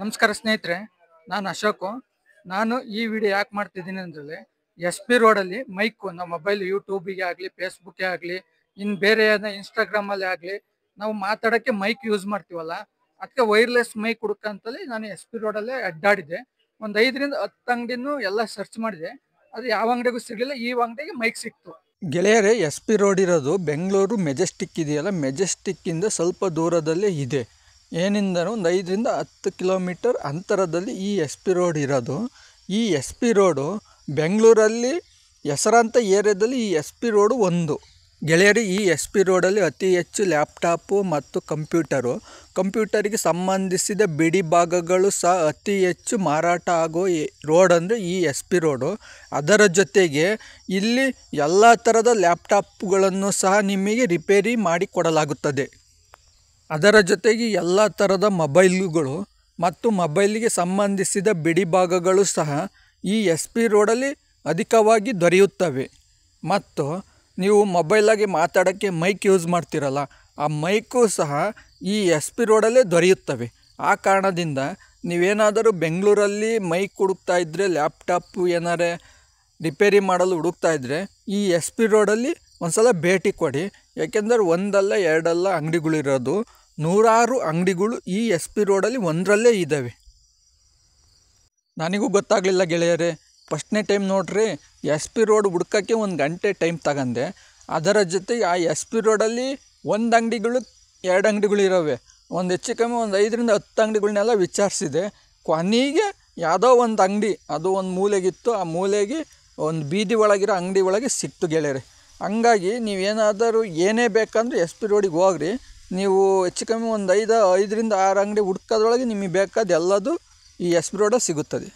ನಮಸ್ಕಾರ ಸ್ನೇಹಿತರೆ, ನಾನು ಅಶೋಕು. ನಾನು ಈ ವಿಡಿಯೋ ಯಾಕೆ ಮಾಡ್ತಿದ್ದೀನಿ ಅಂದರೆ, ಎಸ್ ಪಿ ರೋಡಲ್ಲಿ ಮೈಕು ನಮ್ಮ ಮೊಬೈಲ್ ಯೂಟ್ಯೂಬಿಗೆ ಆಗಲಿ, ಫೇಸ್ಬುಕ್ಗೆ ಆಗಲಿ, ಇನ್ನು ಬೇರೆ ಏನೋ ಇನ್ಸ್ಟಾಗ್ರಾಮಲ್ಲಿ ಆಗಲಿ ನಾವು ಮಾತಾಡೋಕ್ಕೆ ಮೈಕ್ ಯೂಸ್ ಮಾಡ್ತೀವಲ್ಲ, ಅದಕ್ಕೆ ವೈರ್ಲೆಸ್ ಮೈಕ್ ಹುಡುಕಂತಲ್ಲಿ ನಾನು ಎಸ್ ಪಿ ರೋಡಲ್ಲೇ ಅಡ್ಡಾಡಿದೆ. ಒಂದು 5ರಿಂದ 10 ಅಂಗಡಿನೂ ಎಲ್ಲ ಸರ್ಚ್ ಮಾಡಿದೆ. ಅದು ಯಾವ ಅಂಗಡಿಗೂ ಸಿಗಲಿಲ್ಲ. ಈ ಅಂಗಡಿಗೆ ಮೈಕ್ ಸಿಕ್ತು. ಗೆಳೆಯರೇ, ಎಸ್ ಪಿ ರೋಡ್ ಇರೋದು ಬೆಂಗಳೂರು ಮೆಜೆಸ್ಟಿಕ್ ಇದೆಯಲ್ಲ, ಮೆಜೆಸ್ಟಿಕ್ಕಿಂದ ಸ್ವಲ್ಪ ದೂರದಲ್ಲೇ ಇದೆ. ಏನಿಂದ ಒಂದು 5ರಿಂದ 10 ಕಿಲೋಮೀಟರ್ ಅಂತರದಲ್ಲಿ ಈ ಎಸ್ ಪಿ ರೋಡ್ ಇರೋದು. ಈ ಎಸ್ ಪಿ ರೋಡು ಬೆಂಗಳೂರಲ್ಲಿ ಹೆಸರಾಂತ ಏರಿಯಾದಲ್ಲಿ ಈ ಎಸ್ ಪಿ ರೋಡು ಒಂದು. ಗೆಳೆಯರಿ, ಈ ಎಸ್ ಪಿ ರೋಡಲ್ಲಿ ಅತಿ ಹೆಚ್ಚು ಲ್ಯಾಪ್ಟಾಪು ಮತ್ತು ಕಂಪ್ಯೂಟರಿಗೆ ಸಂಬಂಧಿಸಿದ ಬಿಡಿ ಭಾಗಗಳು ಸಹ ಅತಿ ಹೆಚ್ಚು ಮಾರಾಟ ಆಗೋ ರೋಡ್ ಅಂದರೆ ಈ ಎಸ್ ಪಿ ರೋಡು. ಅದರ ಜೊತೆಗೆ ಇಲ್ಲಿ ಎಲ್ಲ ಥರದ ಲ್ಯಾಪ್ಟಾಪ್ಗಳನ್ನು ಸಹ ನಿಮಗೆ ರಿಪೇರಿ ಮಾಡಿ ಕೊಡಲಾಗುತ್ತದೆ. ಅದರ ಜೊತೆಗೆ ಎಲ್ಲ ಥರದ ಮೊಬೈಲುಗಳು ಮತ್ತು ಮೊಬೈಲಿಗೆ ಸಂಬಂಧಿಸಿದ ಬಿಡಿ ಭಾಗಗಳು ಸಹ ಈ ಎಸ್ ಪಿ ರೋಡಲ್ಲಿ ಅಧಿಕವಾಗಿ ದೊರೆಯುತ್ತವೆ. ಮತ್ತು ನೀವು ಮೊಬೈಲಾಗಿ ಮಾತಾಡೋಕ್ಕೆ ಮೈಕ್ ಯೂಸ್ ಮಾಡ್ತೀರಲ್ಲ, ಆ ಮೈಕು ಸಹ ಈ ಎಸ್ ಪಿ ರೋಡಲ್ಲೇ ದೊರೆಯುತ್ತವೆ. ಆ ಕಾರಣದಿಂದ ನೀವೇನಾದರೂ ಬೆಂಗಳೂರಲ್ಲಿ ಮೈಕ್ ಹುಡುಕ್ತಾ ಇದ್ದರೆ, ಲ್ಯಾಪ್ಟಾಪು ಏನಾರೇ ರಿಪೇರಿ ಮಾಡಲು ಹುಡುಕ್ತಾ ಇದ್ದರೆ ಈ ಎಸ್ ಪಿ ರೋಡಲ್ಲಿ ಒಂದ್ಸಲ ಭೇಟಿ ಕೊಡಿ. ಯಾಕೆಂದರೆ ಒಂದಲ್ಲ ಎರಡಲ್ಲ ಅಂಗಡಿಗಳಿರೋದು, ನೂರಾರು ಅಂಗಡಿಗಳು ಈ ಎಸ್ ಪಿ ರೋಡಲ್ಲಿ ಒಂದರಲ್ಲೇ ಇದ್ದಾವೆ. ನನಗೂ ಗೊತ್ತಾಗಲಿಲ್ಲ ಗೆಳೆಯರೇ. ಫಸ್ಟ್ನೇ ಟೈಮ್ ನೋಡ್ರಿ, ಎಸ್ ಪಿ ರೋಡ್ ಹುಡ್ಕೋಕ್ಕೆ 1 ಗಂಟೆ ಟೈಮ್ ತಗೊಂಡೆ. ಅದರ ಜೊತೆಗೆ ಆ ಎಸ್ ಪಿ ರೋಡಲ್ಲಿ 1 ಅಂಗಡಿಗಳು 2 ಅಂಗಡಿಗಳು ಇರೋವೆ. ಒಂದು ಹೆಚ್ಚು ಕಮ್ಮಿ ಒಂದು 5ರಿಂದ 10 ಅಂಗಡಿಗಳನ್ನೆಲ್ಲ ವಿಚಾರಿಸಿದೆ. ಕೊನೆಗೆ ಯಾವುದೋ ಒಂದು ಅಂಗಡಿ, ಅದು ಒಂದು ಮೂಲೆಗಿತ್ತು. ಆ ಮೂಲೆಗೆ ಒಂದು ಬೀದಿ ಒಳಗಿರೋ ಅಂಗಡಿ ಒಳಗೆ ಸಿಕ್ತು ಗೆಳೆಯರೆ. ಹಂಗಾಗಿ ನೀವೇನಾದರೂ ಏನೇ ಬೇಕಂದ್ರೆ ಎಸ್ ಪಿ ರೋಡಿಗೆ ಹೋಗ್ರಿ. ನೀವು ಹೆಚ್ಚು ಕಮ್ಮಿ ಒಂದು 5ರಿಂದ 6 ಅಂಗಡಿ ಹುಡ್ಕೋದ್ರೊಳಗೆ ನಿಮಗೆ ಬೇಕಾದ ಎಲ್ಲದು ಈ ಎಸ್ ಪಿ ರೋಡಲ್ಲಿ ಸಿಗುತ್ತದೆ.